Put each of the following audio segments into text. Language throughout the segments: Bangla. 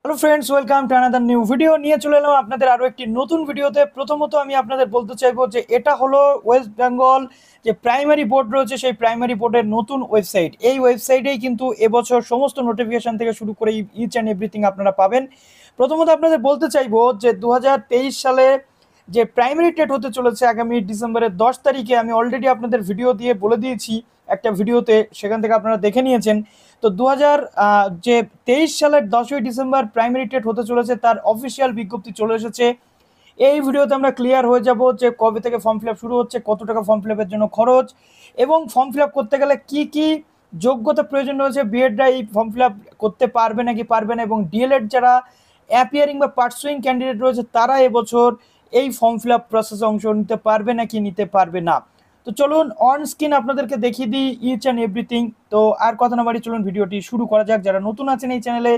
Hello friends, welcome to another new video. নিয়ে চলে এলাম আপনাদের আরও একটি নতুন ভিডিওতে। প্রথমত আমি আপনাদের বলতে চাইবো যে এটা হলো ওয়েস্ট বেঙ্গল যে প্রাইমারি বোর্ড রয়েছে, সেই প্রাইমারি বোর্ডের নতুন ওয়েবসাইট। এই ওয়েবসাইটেই কিন্তু এবছর সমস্ত নোটিফিকেশন থেকে শুরু করে ইচ অ্যান্ড এভরিথিং আপনারা পাবেন। প্রথমত আপনাদের বলতে চাইবো যে 2023 সালে যে প্রাইমারি টেট হতে চলেছে আগামী ডিসেম্বরের 10 তারিখে, আমি অলরেডি আপনাদের ভিডিও দিয়ে বলে দিয়েছি একটা ভিডিওতে, সেখান থেকে আপনারা দেখে নিয়েছেন। তো 2023 সালের 10ই ডিসেম্বর প্রাইমারি টেট হতে চলেছে, তার অফিসিয়াল বিজ্ঞপ্তি চলে এসেছে। এই ভিডিওতে আমরা ক্লিয়ার হয়ে যাব যে কবে থেকে ফর্ম ফিল আপ শুরু হচ্ছে, কত টাকা ফর্ম ফিল আপের জন্য খরচ, এবং ফর্ম ফিল আপ করতে গেলে কি কি যোগ্যতা প্রয়োজন রয়েছে, বিএডরা এই ফর্ম ফিল আপ করতে পারবে নাকি পারবে না, এবং ডিএলএড যারা অ্যাপিয়ারিং বা পার্সুইং ক্যান্ডিডেট রয়েছে তারা এবছর এই ফর্ম ফিল আপ প্রসেসে অংশ নিতে পারবে নাকি নিতে পারবে না। তো চলুন অন স্ক্রিন আপনাদেরকে দেখিয়ে দিই ইচ অ্যান্ড এভরিথিং। তো আর কথা না বাড়ি চলুন ভিডিওটি শুরু করা যাক। যারা নতুন আছেন এই চ্যানেলে,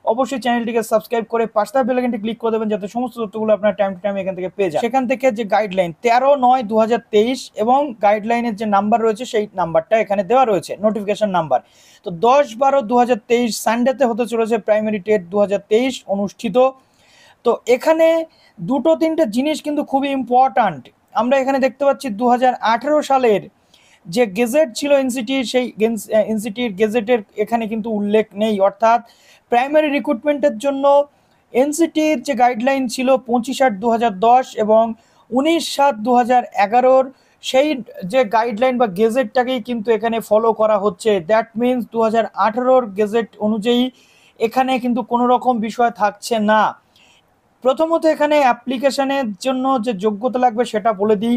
অবশ্যই চ্যানেলটিকে সাবস্ক্রাইব করে পাশে বেল আইকনটি ক্লিক করে দেবেন, যাতে সমস্ত তথ্যগুলো আপনার টাইম টু টাইম এখান থেকে পেয়ে যান। সেখান থেকে যে গাইডলাইন 13/9/2023 এবং গাইডলাইনের যে নাম্বার রয়েছে সেই নাম্বারটা এখানে দেওয়া রয়েছে, নোটিফিকেশন নাম্বার। তো 10/12/2023 সানডেতে হতে চলেছে প্রাইমারি টেট 2023 অনুষ্ঠিত। তো এখানে দুটো তিনটে জিনিস কিন্তু খুবই ইম্পর্ট্যান্ট। আমরা এখানে দেখতে পাচ্ছি 2018 সালের যে গেজেট ছিল এনসিটির, সেই এনসিটির গেজেটের এখানে কিন্তু উল্লেখ নেই। অর্থাৎ প্রাইমারি রিক্রুটমেন্টের জন্য এনসিটির যে গাইডলাইন ছিল 25/8/2010 এবং 19/7/2011, সেই যে গাইডলাইন বা গেজেটটাকেই কিন্তু এখানে ফলো করা হচ্ছে। দ্যাট মিনস 2018 গেজেট অনুযায়ী এখানে কিন্তু কোনো রকম বিষয় থাকছে না। প্রথমত এখানে অ্যাপ্লিকেশনের জন্য যে যোগ্যতা লাগবে সেটা বলে দিই।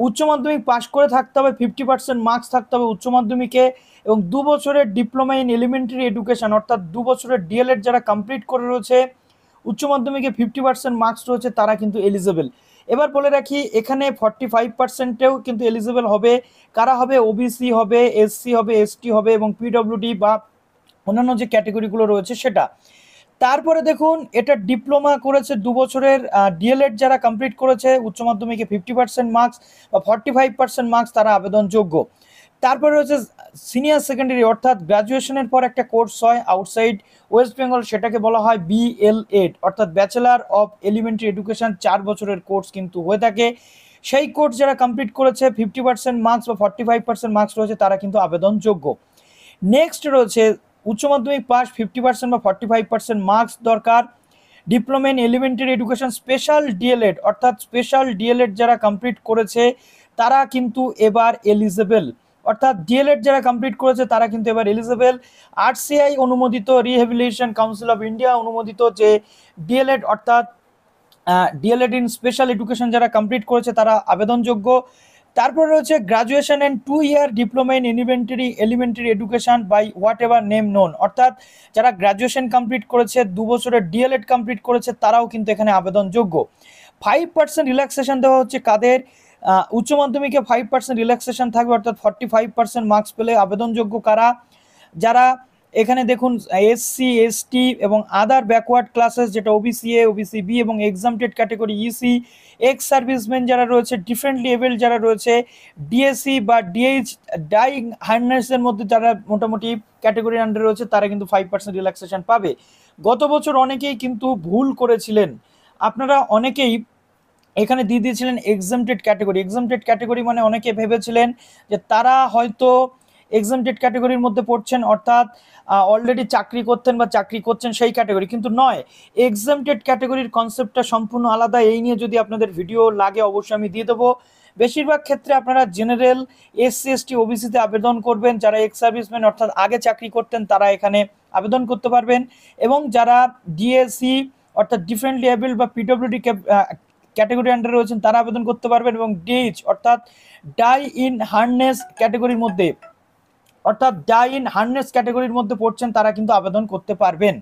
উচ্চ মাধ্যমিক পাশ করে থাকতে হবে, 50% মার্কস থাকতে হবে উচ্চ মাধ্যমিকে, এবং 2 বছরের ডিপ্লোমা ইন এলিমেন্টারি এডুকেশন, অর্থাৎ 2 বছরের ডিএলএড যারা কমপ্লিট করে রয়েছে, উচ্চ মাধ্যমিকে 50% মার্কস রয়েছে, তারা কিন্তু এলিজেবল। এবার বলে রাখি এখানে 45%ও কিন্তু এলিজেবল হবে। কারা হবে? ওবিসি হবে, এসসি হবে, এসটি হবে, এবং পিডব্লিউডি বা অন্যান্য যে ক্যাটেগরিগুলো রয়েছে সেটা। তারপরে দেখুন, এটা ডিপ্লোমা করেছে 2 বছরের, ডিএলএড যারা কমপ্লিট করেছে উচ্চ মাধ্যমিকে 50% মার্কস বা 45% মার্কস, তারা আবেদনযোগ্য। তারপরে রয়েছে সিনিয়র সেকেন্ডারি, অর্থাৎ গ্র্যাজুয়েশনের পর একটা কোর্স হয় আউটসাইড ওয়েস্ট বেঙ্গল, সেটাকে বলা হয় B.Ed, অর্থাৎ ব্যাচেলার অফ এলিমেন্টারি এডুকেশন। 4 বছরের কোর্স কিন্তু হয়ে থাকে। সেই কোর্স যারা কমপ্লিট করেছে 50% মার্কস বা 45% মার্কস রয়েছে, তারা কিন্তু আবেদনযোগ্য। নেক্সট রয়েছে উচ্চ মাধ্যমিক পাস, 50% বা 45% মার্কস দরকার। Diploma in elementary education special DElEd, অর্থাৎ স্পেশাল ডিএলএড যারা কমপ্লিট করেছে তারা কিন্তু এবার এলিজেবল। অর্থাৎ ডিএলএড যারা কমপ্লিট করেছে তারা কিন্তু এবার এলিজেবল। আরসিআই অনুমোদিত, রিহ্যাবিলিটেশন কাউন্সিল অফ ইন্ডিয়া অনুমোদিত যে ডিএলএড, অর্থাৎ ডিএলএড ইন স্পেশাল এডুকেশন যারা কমপ্লিট করেছে তারা আবেদনযোগ্য। তারপর রয়েছে graduation and 2 year diploma in elementary education by whatever name known, অর্থাৎ যারা গ্রাজুয়েশন কমপ্লিট করেছে 2 বছরের ডিএলএড কমপ্লিট করেছে তারাও কিন্তু এখানে আবেদনযোগ্য। 5% রিল্যাক্সেশন দেওয়া হচ্ছে কাদের? উচ্চ মাধ্যমিকে 5% রিল্যাক্সেশন থাকবে, অর্থাৎ 45% মার্কস পেলে আবেদনযোগ্য কারা? যারা এখানে দেখুন এসসি, এসটি এবং আদার ব্যাকওয়ার্ড ক্লাসেস, যেটা ওবিসি এ, ওবিসি বি এবং exempted category EC, ex serviceman যারা রয়েছে, ডিফারেন্টলি এবেলড যারা রয়েছে, ডিএসসি বা ডিএইচ ডাইং হার্নেসের মধ্যে যারা মোটামুটি ক্যাটেগরির আন্ডারে রয়েছে, তারা কিন্তু 5% রিল্যাক্সেশন পাবে। গত বছর অনেকেই কিন্তু ভুল করেছিলেন, আপনারা অনেকেই এখানে দিয়ে দিয়েছিলেন এক্সামটেড ক্যাটেগরি। এক্সামটেড ক্যাটেগরি মানে অনেকে ভেবেছিলেন যে তারা হয়তো এক্সামটেড ক্যাটেগরির মধ্যে পড়ছেন, অর্থাৎ অলরেডি চাকরি করতেন বা চাকরি করছেন সেই ক্যাটেগরি, কিন্তু নয়। এক্সামটেড ক্যাটেগরির কনসেপ্টটা সম্পূর্ণ আলাদা। এই নিয়ে যদি আপনাদের ভিডিও লাগে অবশ্যই আমি দিয়ে দেবো। বেশিরভাগ ক্ষেত্রে আপনারা জেনারেল, এসসি, এসটি, ওবিসিতে আবেদন করবেন। যারা এক্স সার্ভিসম্যান অর্থাৎ আগে চাকরি করতেন তারা এখানে আবেদন করতে পারবেন, এবং যারা ডিএসসি অর্থাৎ ডিফারেন্টলি এবেলড বা পিডব্লিউডি ক্যাটেগরি আন্ডারে রয়েছেন তারা আবেদন করতে পারবেন, এবং ডিএইচ অর্থাৎ ডাই ইন হার্নেস ক্যাটেগরির মধ্যে, অর্থাৎ ডাই ইন হার্নেস ক্যাটেগরির মধ্যে পড়ছেন তারা কিন্তু আবেদন করতে পারবেন।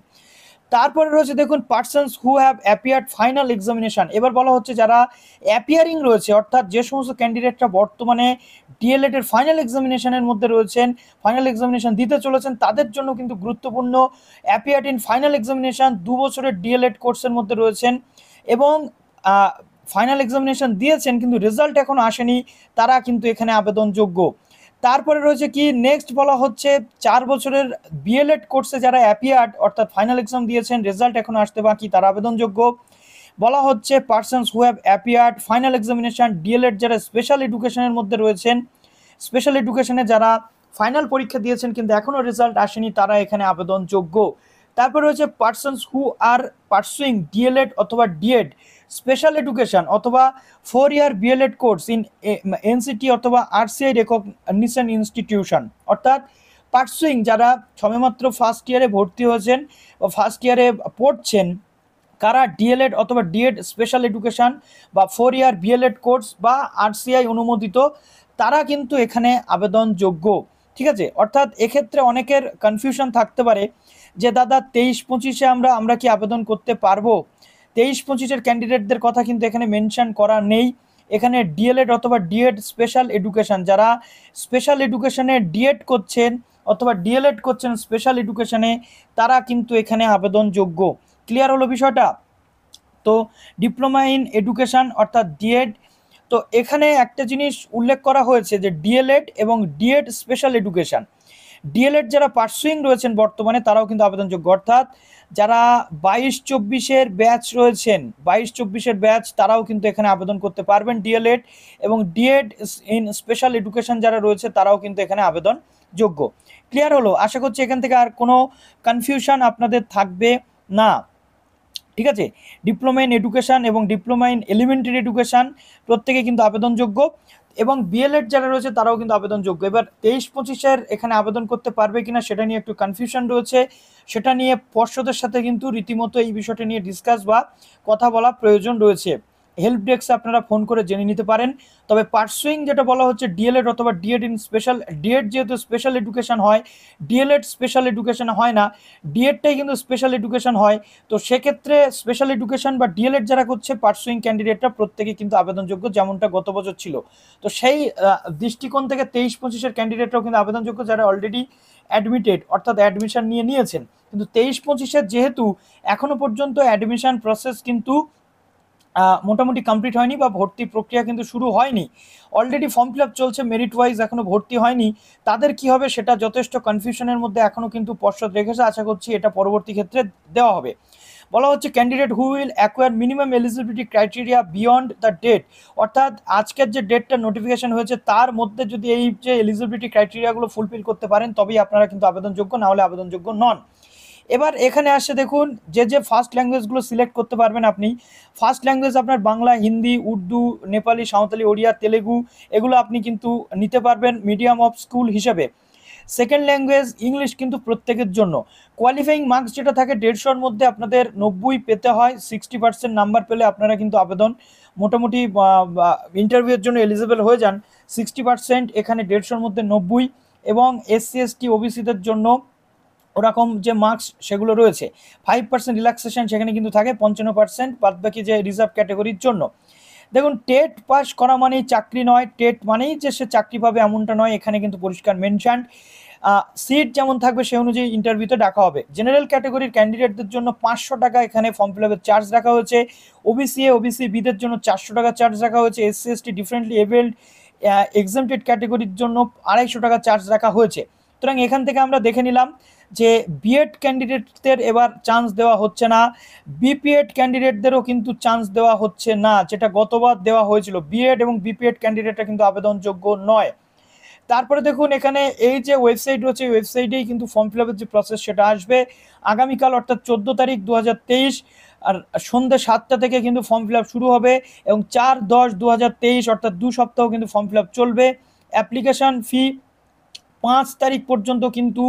তারপরে রয়েছে দেখুন persons who have appeared final examination. এবার বলা হচ্ছে যারা অ্যাপিয়ারিং রয়েছে, অর্থাৎ যে সমস্ত ক্যান্ডিডেটরা বর্তমানে ডিএলএড এর ফাইনাল এক্সামিনেশনের মধ্যে রয়েছেন, ফাইনাল এক্সামিনেশন দিতে চলেছেন, তাদের জন্য কিন্তু গুরুত্বপূর্ণ। অ্যাপিয়ার্ড ইন ফাইনাল এক্সামিনেশন 2 বছরের ডিএলএড কোর্সের মধ্যে রয়েছেন এবং ফাইনাল এক্সামিনেশন দিয়েছেন কিন্তু রেজাল্ট এখনো আসেনি, তারা কিন্তু এখানে আবেদনযোগ্য। তারপরে রয়েছে কি নেক্সট বলা হচ্ছে 4 বছরের B.Ed কোর্সে যারা অ্যাপিয়ার্ড অর্থাৎ ফাইনাল এক্সাম দিয়েছেন, রেজাল্ট এখন আসতে বাকি, তারা আবেদনযোগ্য। বলা হচ্ছে persons who have appeared final examination D.El.Ed যারা স্পেশাল এডুকেশনের মধ্যে রয়েছেন, স্পেশাল এডুকেশনে যারা ফাইনাল পরীক্ষা দিয়েছেন কিন্তু এখনও রেজাল্ট আসেনি, তারা এখানে আবেদনযোগ্য। তারপর রয়েছে পার্সনস হু আর পার্সুইং D.El.Ed অথবা D.Ed স্পেশাল এডুকেশন অথবা 4 ইয়ার B.Ed কোর্স ইন NCT অথবা RCI রেকগনিশন ইনস্টিটিউশন, অর্থাৎ পার্সুইং যারা সবেমাত্র ফার্স্ট ইয়ারে ভর্তি হয়েছেন বা ফার্স্ট ইয়ারে পড়ছেন, কারা D.El.Ed অথবা D.Ed স্পেশাল এডুকেশন বা 4 ইয়ার B.Ed কোর্স বা RCI অনুমোদিত, তারা কিন্তু এখানে আবেদনযোগ্য। ঠিক আছে, অর্থাৎ এক্ষেত্রে অনেকের কনফিউশন থাকতে পারে যে দাদা 23-25-এ আমরা কি আবেদন করতে পারবো? 23-25-এর ক্যান্ডিডেটদের কথা কিন্তু এখানে মেনশন করা নেই। এখানে D.El.Ed অথবা D.Ed স্পেশাল এডুকেশন যারা স্পেশাল এডুকেশনে D.Ed করছেন অথবা D.El.Ed করছেন স্পেশাল এডুকেশনে, তারা কিন্তু এখানে আবেদনযোগ্য। ক্লিয়ার হলো বিষয়টা? তো ডিপ্লোমা ইন এডুকেশন অর্থাৎ D.Ed, তো এখানে একটা জিনিস উল্লেখ করা হয়েছে যে D.El.Ed এবং D.Ed স্পেশাল এডুকেশন, D.El.Ed যারা পার্সুইং রয়েছেন বর্তমানে তারাও কিন্তু আবেদনযোগ্য, অর্থাৎ যারা 22-24-এর ব্যাচ রয়েছেন, 22-24-এর ব্যাচ, তারাও কিন্তু এখানে আবেদন করতে পারবেন D.El.Ed, এবং D.Ed ইন স্পেশাল এডুকেশন যারা রয়েছে তারাও কিন্তু এখানে আবেদনযোগ্য। ক্লিয়ার হলো? আশা করছি এখান থেকে আর কোনো কনফিউশন আপনাদের থাকবে না। ঠিক আছে, ডিপ্লোমা ইন এডুকেশন এবং ডিপ্লোমা ইন এলিমেন্টারি এডুকেশন প্রত্যেকে কিন্তু আবেদনযোগ্য, এবং B.El.Ed যারা রয়েছে তারাও কিন্তু আবেদনযোগ্য। এবার 23-25-এর এখানে আবেদন করতে পারবে কিনা সেটা নিয়ে একটু কনফিউশন রয়েছে, সেটা নিয়ে পর্ষদের সাথে কিন্তু রীতিমতো এই বিষয়টা নিয়ে ডিসকাস বা কথা বলা প্রয়োজন রয়েছে। হেল্প ডেস্কে আপনারা ফোন করে জেনে নিতে পারেন। তবে পার্সুইং যেটা বলা হচ্ছে D.El.Ed অথবা D.Ed ইন স্পেশাল, D.Ed যেহেতু স্পেশাল এডুকেশন হয়, D.El.Ed স্পেশাল এডুকেশন হয় না, D.Ed-টাই কিন্তু স্পেশাল এডুকেশন হয়। তো সেক্ষেত্রে স্পেশাল এডুকেশন বা D.El.Ed যারা করছে পার্সুইং ক্যান্ডিডেটরা প্রত্যেকে কিন্তু আবেদনযোগ্য, যেমনটা গত বছর ছিল। তো সেই দৃষ্টিকোণ থেকে 23-25-এর ক্যান্ডিডেটরাও কিন্তু আবেদনযোগ্য যারা অলরেডি অ্যাডমিটেড অর্থাৎ অ্যাডমিশন নিয়ে নিয়েছেন। কিন্তু 23-25-এর যেহেতু এখনো পর্যন্ত অ্যাডমিশন প্রসেস কিন্তু মোটামুটি কমপ্লিট হয়নি বা ভর্তি প্রক্রিয়া কিন্তু শুরু হয়নি, অলরেডি ফর্ম ফিল আপ চলছে, মেরিট ওয়াইজ এখনও ভর্তি হয়নি, তাদের কি হবে সেটা যথেষ্ট কনফিউশনের মধ্যে এখনও কিন্তু পর্ষদ রেখেছে। আশা করছি এটা পরবর্তী ক্ষেত্রে দেওয়া হবে। বলা হচ্ছে candidate who will acquire minimum eligibility criteria beyond the date, অর্থাৎ আজকের যে ডেটটা নোটিফিকেশন হয়েছে তার মধ্যে যদি এই যে এলিজিবিলিটি ক্রাইটেরিয়াগুলো ফুলফিল করতে পারেন তবেই আপনারা কিন্তু আবেদনযোগ্য, না হলে আবেদনযোগ্য নন। এবার এখানে আসে দেখুন যে ফার্স্ট ল্যাঙ্গুয়েজগুলো সিলেক্ট করতে পারবেন আপনি। ফার্স্ট ল্যাঙ্গুয়েজ আপনার বাংলা, হিন্দি, উর্দু, নেপালি, সাঁওতালি, ওড়িয়া, তেলেগু, এগুলো আপনি কিন্তু নিতে পারবেন মিডিয়াম অফ স্কুল হিসেবে। সেকেন্ড ল্যাঙ্গুয়েজ ইংলিশ কিন্তু প্রত্যেকের জন্য। কোয়ালিফাইং মার্কস যেটা থাকে 150-এর মধ্যে আপনাদের 90 পেতে হয়, 60% নাম্বার পেলে আপনারা কিন্তু আবেদন মোটামুটি ইন্টারভিউয়ের জন্য এলিজিবল হয়ে যান। 60% এখানে 150-এর মধ্যে 90, এবং SC ST OBC-দের জন্য ওরকম যে মার্কস সেগুলো রয়েছে। 5% রিল্যাক্সেশন সেখানে কিন্তু থাকে, 55% বাদবাকি যে রিজার্ভ ক্যাটাগরির জন্য। দেখুন টেট পাস করা মানেই চাকরি নয়, টেট মানেই যে সে চাকরি পাবে এমনটা নয়, এখানে কিন্তু পরিষ্কার মেনশন। সিট যেমন থাকবে সেই অনুযায়ী ইন্টারভিউতে ডাকা হবে। জেনারেল ক্যাটাগরির ক্যান্ডিডেটদের জন্য 500 টাকা এখানে ফর্ম ফিল আপের চার্জ রাখা হয়েছে। OBC OBC বিদের জন্য 400 টাকা চার্জ রাখা হয়েছে। SC ST ডিফারেন্টলি এবেলড এক্সামটেড ক্যাটাগরির জন্য 250 টাকা চার্জ রাখা হয়েছে। সুতরাং এখান থেকে আমরা দেখে নিলাম যে B.Ed ক্যান্ডিডেটদের এবার চান্স দেওয়া হচ্ছে না, B.Ed ক্যান্ডিডেটদেরও কিন্তু চান্স দেওয়া হচ্ছে না, যেটা গতবার দেওয়া হয়েছিল। B.Ed এবং B.Ed ক্যান্ডিডেটরা কিন্তু আবেদনযোগ্য নয়। তারপরে দেখুন এখানে এই যে ওয়েবসাইট রয়েছে, ওয়েবসাইটেই কিন্তু ফর্ম ফিল আপের যে প্রসেস সেটা আসবে আগামীকাল অর্থাৎ 14 তারিখ 2023, আর সন্ধ্যে 7টা থেকে কিন্তু ফর্ম ফিল আপ শুরু হবে, এবং 4/10/2023 অর্থাৎ 2 সপ্তাহ কিন্তু ফর্ম ফিল আপ চলবে। অ্যাপ্লিকেশন ফি 5 তারিখ পর্যন্ত কিন্তু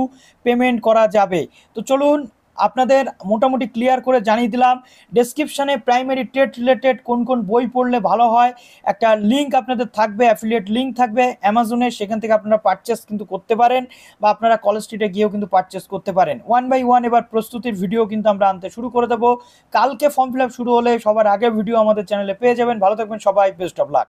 পেমেন্ট করা যাবে। তো চলুন আপনাদের মোটামুটি ক্লিয়ার করে জানিয়ে দিলাম। ডেসক্রিপশানে প্রাইমারি টেট রিলেটেড কোন কোন বই পড়লে ভালো হয় একটা লিঙ্ক আপনাদের থাকবে, অ্যাফিলিয়েট লিঙ্ক থাকবে অ্যামাজনে, সেখান থেকে আপনারা পারচেস কিন্তু করতে পারেন, বা আপনারা কলেজ স্ট্রিটে গিয়েও কিন্তু পারচেস করতে পারেন। 1 by 1 এবার প্রস্তুতির ভিডিও কিন্তু আমরা আনতে শুরু করে দেবো। কালকে ফর্ম ফিল আপ শুরু হলে সবার আগে ভিডিও আমাদের চ্যানেলে পেয়ে যাবেন। ভালো থাকবেন সবাই, বেস্ট অফ লাক।